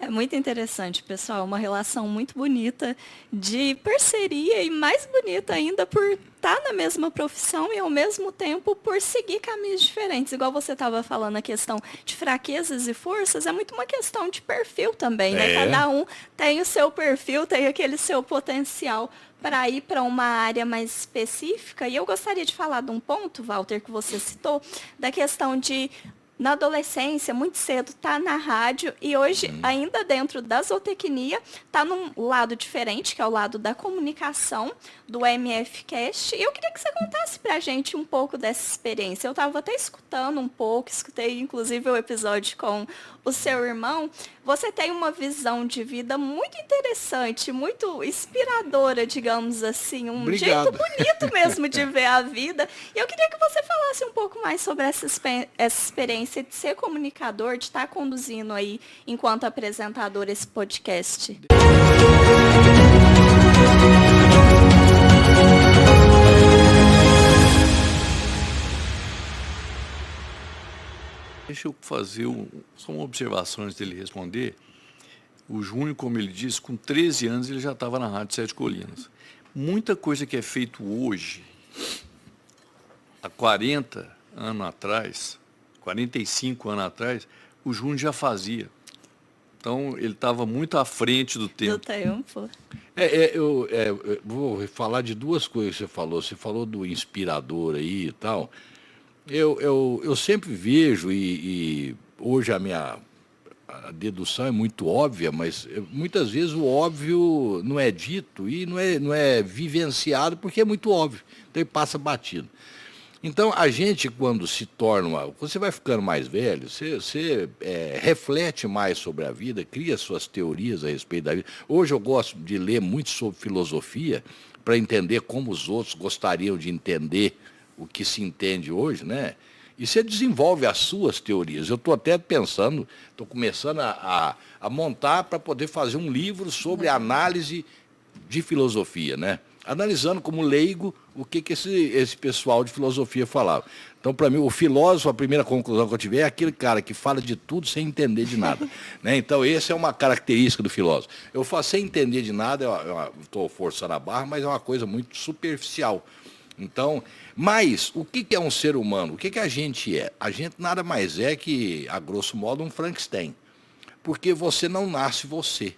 É muito interessante, pessoal. Uma relação muito bonita de parceria e mais bonita ainda por estar na mesma profissão e ao mesmo tempo por seguir caminhos diferentes. Igual você estava falando, a questão de fraquezas e forças é muito uma questão de perfil também, né? É. Cada um tem o seu perfil, tem aquele seu potencial para ir para uma área mais específica. E eu gostaria de falar de um ponto, Walter, que você citou, da questão de na adolescência, muito cedo, tá na rádio e hoje, ainda dentro da zootecnia, tá num lado diferente, que é o lado da comunicação, do MFcast. E eu queria que você contasse pra gente um pouco dessa experiência. Eu tava até escutando um pouco, escutei inclusive o episódio com o seu irmão. Você tem uma visão de vida muito interessante, muito inspiradora, digamos assim, um jeito Obrigado. bonito mesmo de ver a vida. E eu queria que você falasse um pouco mais sobre essa experiência de ser comunicador, de estar conduzindo aí, enquanto apresentador, esse podcast. Deixa eu fazer só uma observação antes dele responder. O Júnior, como ele disse, com 13 anos ele já estava na Rádio Sete Colinas. Muita coisa que é feito hoje, há 40 anos atrás, 45 anos atrás, o Júnior já fazia. Então, ele estava muito à frente do Do tempo. tempo. Eu vou falar de duas coisas que você falou. Você falou do inspirador aí e tal. Eu sempre vejo, e hoje a dedução é muito óbvia, mas muitas vezes o óbvio não é dito e não é vivenciado porque é muito óbvio. Então ele passa batido. Então, a gente, quando se torna, você vai ficando mais velho, você reflete mais sobre a vida, cria suas teorias a respeito da vida. Hoje eu gosto de ler muito sobre filosofia para entender como os outros gostariam de entender o que se entende hoje, né? E você desenvolve as suas teorias. Eu estou até pensando, estou começando a montar para poder fazer um livro sobre análise de filosofia, né? Analisando como leigo o que esse pessoal de filosofia falava. Então, para mim, o filósofo, a primeira conclusão que eu tive é aquele cara que fala de tudo sem entender de nada. Né? Então, essa é uma característica do filósofo. Eu faço sem entender de nada, eu estou forçando a barra, mas é uma coisa muito superficial. Então, mas o que é um ser humano? O que a gente é? A gente nada mais é que, a grosso modo, um Frankenstein. Porque você não nasce você.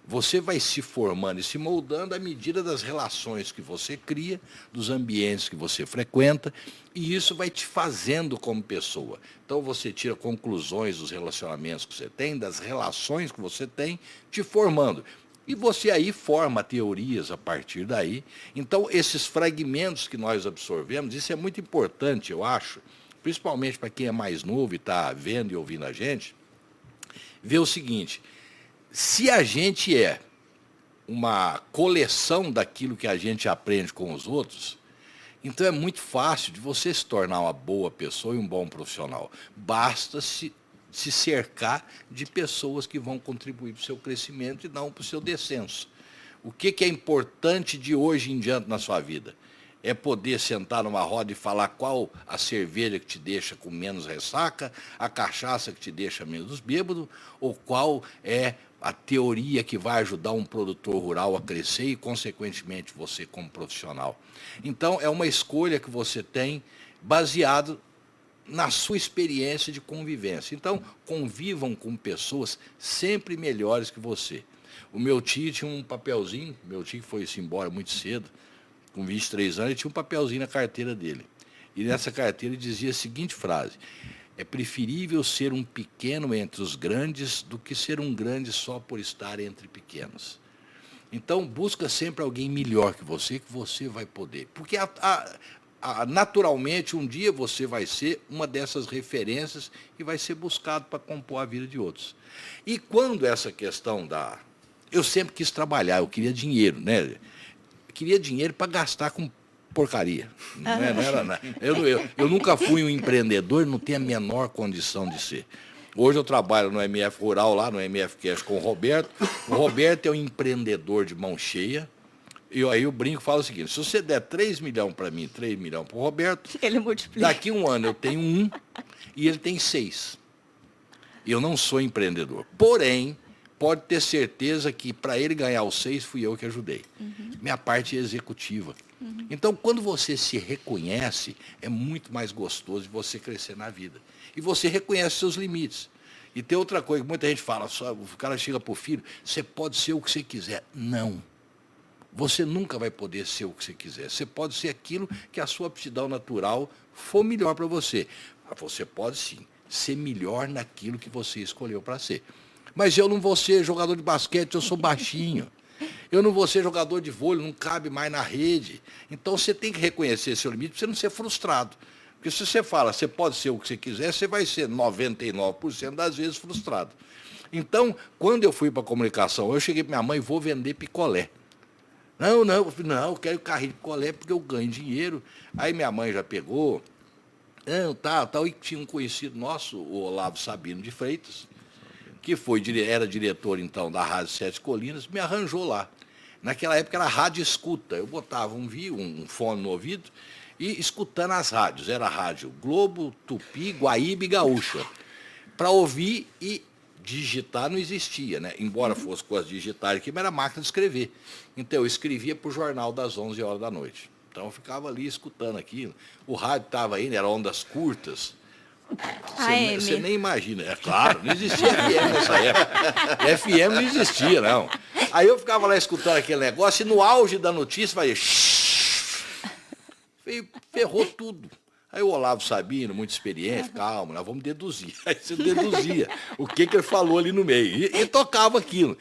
Você vai se formando e se moldando à medida das relações que você cria, dos ambientes que você frequenta, e isso vai te fazendo como pessoa. Então você tira conclusões dos relacionamentos que você tem, das relações que você tem, te formando. E você aí forma teorias a partir daí. Então, esses fragmentos que nós absorvemos, isso é muito importante, eu acho, principalmente para quem é mais novo e está vendo e ouvindo a gente, ver o seguinte: se a gente é uma coleção daquilo que a gente aprende com os outros, então é muito fácil de você se tornar uma boa pessoa e um bom profissional. Basta se cercar de pessoas que vão contribuir para o seu crescimento e não para o seu descenso. O que é importante de hoje em diante na sua vida? É poder sentar numa roda e falar qual a cerveja que te deixa com menos ressaca, a cachaça que te deixa menos bêbado, ou qual é a teoria que vai ajudar um produtor rural a crescer e, consequentemente, você como profissional. Então, é uma escolha que você tem baseado na sua experiência de convivência. Então, convivam com pessoas sempre melhores que você. O meu tio tinha um papelzinho, meu tio foi-se embora muito cedo, com 23 anos, ele tinha um papelzinho na carteira dele. E nessa carteira dizia a seguinte frase: é preferível ser um pequeno entre os grandes do que ser um grande só por estar entre pequenos. Então, busca sempre alguém melhor que você vai poder. Porque naturalmente, um dia você vai ser uma dessas referências e vai ser buscado para compor a vida de outros. E quando essa questão da... Eu sempre quis trabalhar, eu queria dinheiro, né? Eu queria dinheiro para gastar com porcaria. Não era nada. Eu nunca fui um empreendedor, não tenho a menor condição de ser. Hoje eu trabalho no MF Rural, lá no MF Cash com o Roberto. O Roberto é um empreendedor de mão cheia. E aí o brinco fala o seguinte: se você der 3 milhões para mim, 3 milhões para o Roberto, ele multiplica. Daqui um ano eu tenho 1 e ele tem 6. Eu não sou empreendedor. Porém, pode ter certeza que para ele ganhar os 6 fui eu que ajudei. Minha parte é executiva. Então, quando você se reconhece, é muito mais gostoso de você crescer na vida. E você reconhece seus limites. E tem outra coisa que muita gente fala, o cara chega para o filho, você pode ser o que você quiser. Não. Você nunca vai poder ser o que você quiser. Você pode ser aquilo que a sua aptidão natural for melhor para você. Você pode sim ser melhor naquilo que você escolheu para ser. Mas eu não vou ser jogador de basquete, eu sou baixinho. Eu não vou ser jogador de vôlei, não cabe mais na rede. Então você tem que reconhecer seu limite para você não ser frustrado. Porque se você fala, você pode ser o que você quiser, você vai ser 99% das vezes frustrado. Então, quando eu fui para a comunicação, eu cheguei para minha mãe, vou vender picolé. Não, eu quero carrinho de picolé porque eu ganho dinheiro. Aí minha mãe já pegou, tal, e tinha um conhecido nosso, o Olavo Sabino de Freitas, que era diretor, então, da Rádio Sete Colinas, me arranjou lá. Naquela época era rádio escuta. Eu botava um fone no ouvido e escutando as rádios. Era rádio Globo, Tupi, Guaíba e Gaúcha. Para ouvir e digitar não existia, né? Embora fosse coisa digitar aqui, mas era máquina de escrever. Então eu escrevia para o jornal das 11 horas da noite. Então eu ficava ali escutando aquilo. O rádio estava indo, era ondas curtas. Você nem imagina. É claro, não existia FM nessa época. FM não existia, não. Aí eu ficava lá escutando aquele negócio e no auge da notícia fazia... Ferrou tudo. Aí o Olavo Sabino, muito experiente, calma, nós vamos deduzir. Aí você deduzia o que ele falou ali no meio. E tocava aquilo.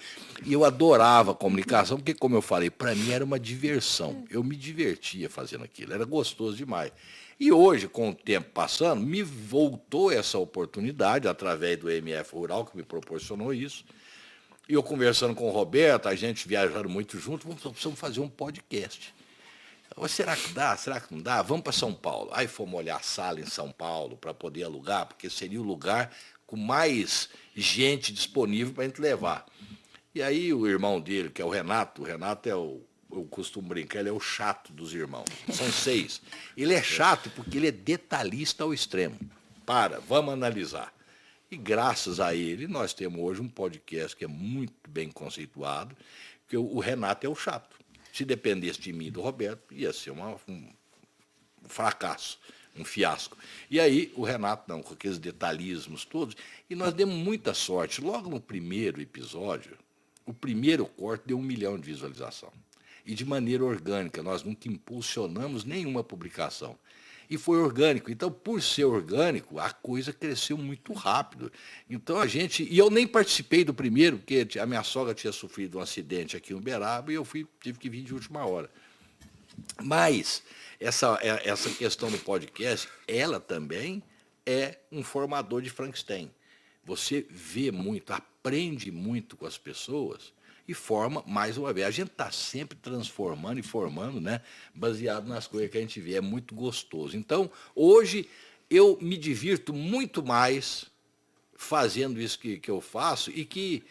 E eu adorava a comunicação, porque, como eu falei, para mim era uma diversão. Eu me divertia fazendo aquilo, era gostoso demais. E hoje, com o tempo passando, me voltou essa oportunidade, através do MF Rural, que me proporcionou isso. E eu conversando com o Roberto, a gente viajando muito junto, precisamos fazer um podcast. Será que dá? Será que não dá? Vamos para São Paulo. Aí fomos olhar a sala em São Paulo para poder alugar, porque seria o lugar com mais gente disponível para a gente levar. E aí o irmão dele, que é o Renato é eu costumo brincar, ele é o chato dos irmãos. São 6. Ele é chato porque ele é detalhista ao extremo. Vamos analisar. E graças a ele, nós temos hoje um podcast que é muito bem conceituado, que o Renato é o chato. Se dependesse de mim e do Roberto, ia ser um fracasso, um fiasco. E aí o Renato, não, com aqueles detalhismos todos, e nós demos muita sorte. Logo no primeiro episódio, o primeiro corte deu 1 milhão de visualização. E de maneira orgânica, nós nunca impulsionamos nenhuma publicação. E foi orgânico. Então, por ser orgânico, a coisa cresceu muito rápido. Então, e eu nem participei do primeiro, porque a minha sogra tinha sofrido um acidente aqui em Uberaba e eu tive que vir de última hora. Mas, essa questão do podcast, ela também é um formador de Frankenstein. Você vê muito, aprende muito com as pessoas e forma mais uma vez. A gente está sempre transformando e formando, né, baseado nas coisas que a gente vê. É muito gostoso. Então, hoje, eu me divirto muito mais fazendo isso que eu faço e que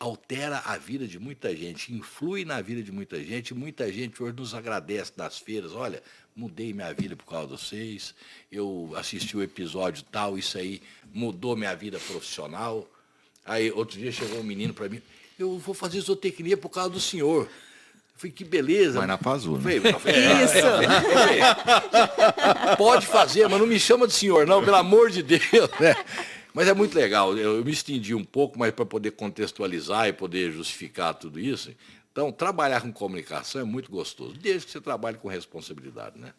altera a vida de muita gente, influi na vida de muita gente hoje nos agradece nas feiras. Olha, mudei minha vida por causa de vocês, eu assisti o episódio tal, isso aí mudou minha vida profissional. Aí, outro dia chegou um menino para mim, eu vou fazer zootecnia por causa do senhor. Eu falei, que beleza. Vai na Pazu, né? Isso. Pode fazer, mas não me chama de senhor, não, pelo amor de Deus, né? Mas é muito legal. Eu me estendi um pouco, mas para poder contextualizar e poder justificar tudo isso. Então, trabalhar com comunicação é muito gostoso, desde que você trabalhe com responsabilidade, né?